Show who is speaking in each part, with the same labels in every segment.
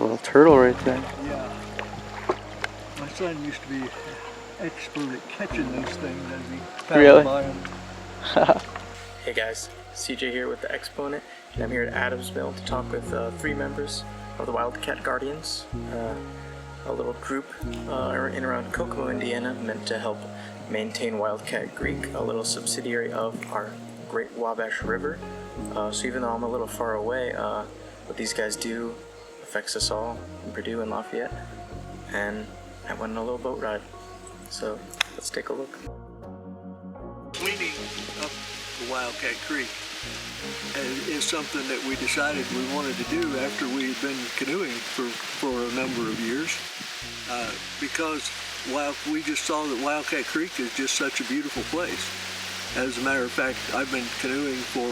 Speaker 1: little turtle right there.
Speaker 2: Yeah. My son used to be expert at catching those things as he paddled by them.
Speaker 3: Hey guys, CJ here with the Exponent, and I'm here at Adamsville to talk with 3 members of the Wildcat Guardians, a little group in around Kokomo, Indiana, meant to help maintain Wildcat Creek, a little subsidiary of our Great Wabash River. So even though I'm a little far away, what these guys do affects us all in Purdue and Lafayette, and I went on a little boat ride. So let's take a look.
Speaker 2: Cleaning up the Wildcat Creek is something that we decided we wanted to do after we had been canoeing for a number of years, because we just saw that Wildcat Creek is just such a beautiful place. As a matter of fact, I've been canoeing for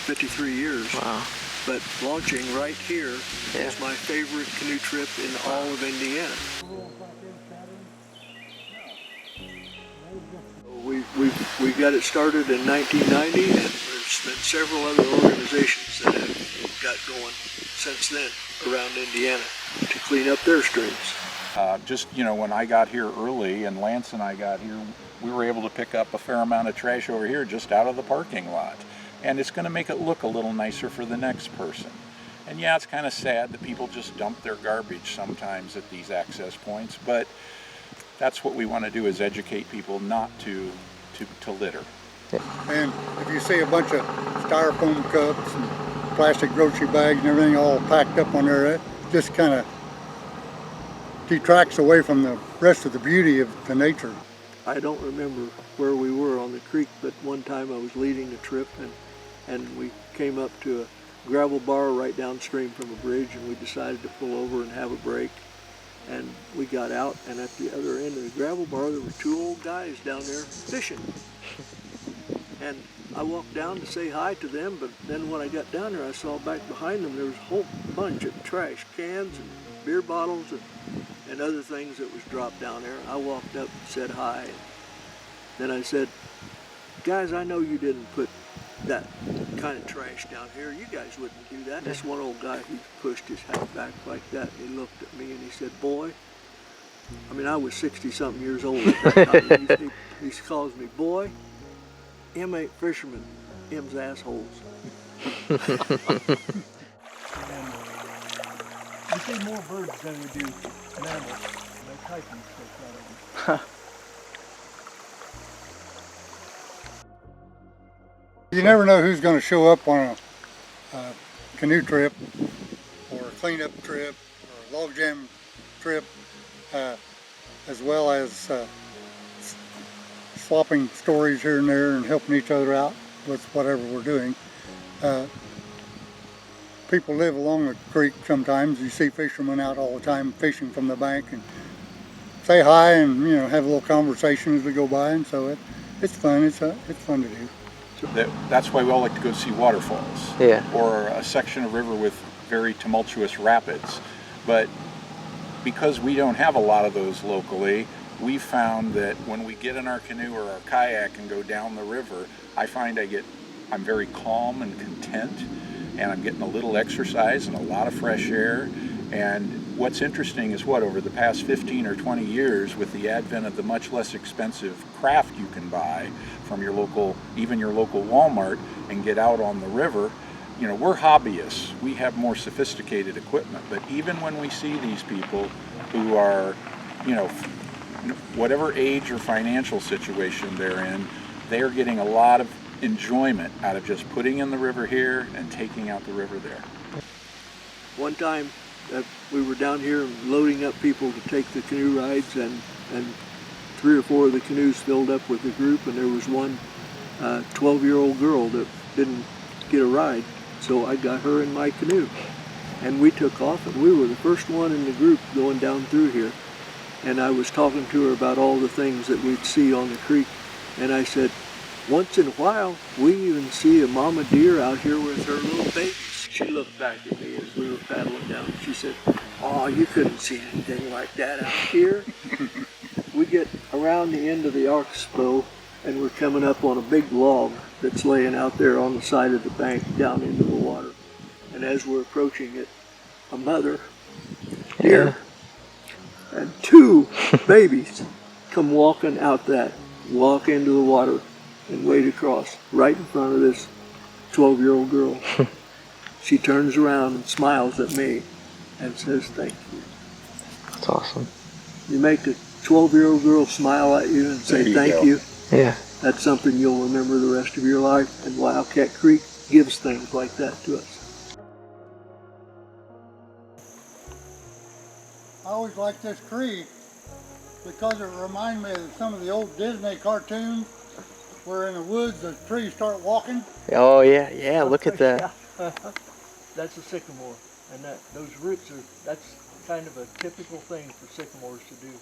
Speaker 2: 53 years. Wow. But launching right here is my favorite canoe trip in all of Indiana. We got it started in 1990, and there's been several other organizations that have got going since then around Indiana to clean up their streams.
Speaker 4: Just, you know, when I got here early and Lance and I got here, we were able to pick up a fair amount of trash over here just out of the parking lot. And it's going to make it look a little nicer for the next person. And yeah, it's kind of sad that people just dump their garbage sometimes at these access points, but that's what we want to do, is educate people not to litter.
Speaker 5: And if you see a bunch of styrofoam cups and plastic grocery bags and everything all packed up on there, it just kind of detracts away from the rest of the beauty of the nature.
Speaker 2: I don't remember where we were on the creek, but one time I was leading a trip and we came up to a gravel bar right downstream from a bridge, and we decided to pull over and have a break. And we got out, and at the other end of the gravel bar there were 2 old guys down there fishing. And I walked down to say hi to them, but then when I got down there I saw back behind them there was a whole bunch of trash cans and beer bottles and other things that was dropped down there. I walked up and said hi. And then I said, guys, I know you didn't put that kind of trash down here. You guys wouldn't do that. This one old guy, he pushed his hat back like that, and he looked at me and he said, boy, I mean, I was 60-something years old at that time. He calls me, boy, them ain't fishermen, them's assholes. We see more birds than we do mammals. They hiking stuff out of them.
Speaker 5: You never know who's going to show up on a canoe trip or a cleanup trip or a log jam trip, as well as swapping stories here and there and helping each other out with whatever we're doing. People live along the creek sometimes. You see fishermen out all the time fishing from the bank and say hi and, you know, have a little conversation as we go by, and so it's fun. It's fun to do.
Speaker 4: That's why we all like to go see waterfalls, or a section of river with very tumultuous rapids. But because we don't have a lot of those locally, we found that when we get in our canoe or our kayak and go down the river, I find I'm very calm and content, and I'm getting a little exercise and a lot of fresh air. And what's interesting is over the past 15 or 20 years, with the advent of the much less expensive craft you can buy from your local Walmart and get out on the river, you know, we're hobbyists. We have more sophisticated equipment, but even when we see these people who are, you know, whatever age or financial situation they're in, they are getting a lot of enjoyment out of just putting in the river here and taking out the river there.
Speaker 2: One time we were down here loading up people to take the canoe rides, and 3 or 4 of the canoes filled up with the group, and there was one 12-year-old girl that didn't get a ride, so I got her in my canoe. And we took off, and we were the first one in the group going down through here. And I was talking to her about all the things that we'd see on the creek, and I said, once in a while, we even see a mama deer out here with her little babies. She looked back at me as we were paddling down. She said, oh, you couldn't see anything like that out here. We get around the end of the oxbow, and we're coming up on a big log that's laying out there on the side of the bank down into the water. And as we're approaching it, a mother deer. And 2 babies come walking out that, walk into the water and wade across right in front of this 12-year-old girl. She turns around and smiles at me and says, "Thank you."
Speaker 1: That's awesome.
Speaker 2: You make a 12-year-old girl smile at you and say thank you.
Speaker 1: Yeah.
Speaker 2: That's something you'll remember the rest of your life, and Wildcat Creek gives things like that to us.
Speaker 5: I always liked this creek because it reminded me of some of the old Disney cartoons where in the woods the trees start walking.
Speaker 1: Oh yeah, yeah, look at that.
Speaker 2: That's a sycamore, and those roots that's kind of a typical thing for sycamores to do.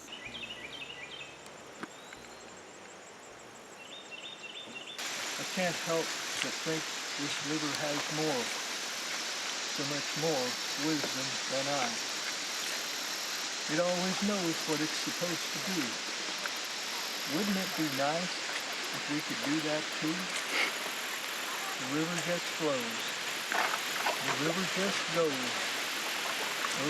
Speaker 2: I can't help but think this river has more, so much more wisdom than I. It always knows what it's supposed to do. Wouldn't it be nice if we could do that too? The river just flows. The river just goes.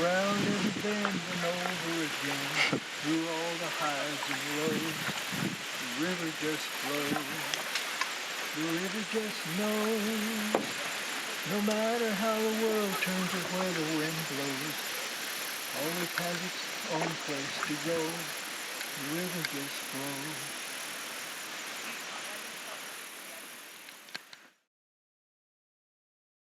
Speaker 2: Around every bend and over again. Through all the highs and lows. The river just flows. The river just knows. No matter how the world turns or where the wind blows. Always has its own place to go. The river just flows.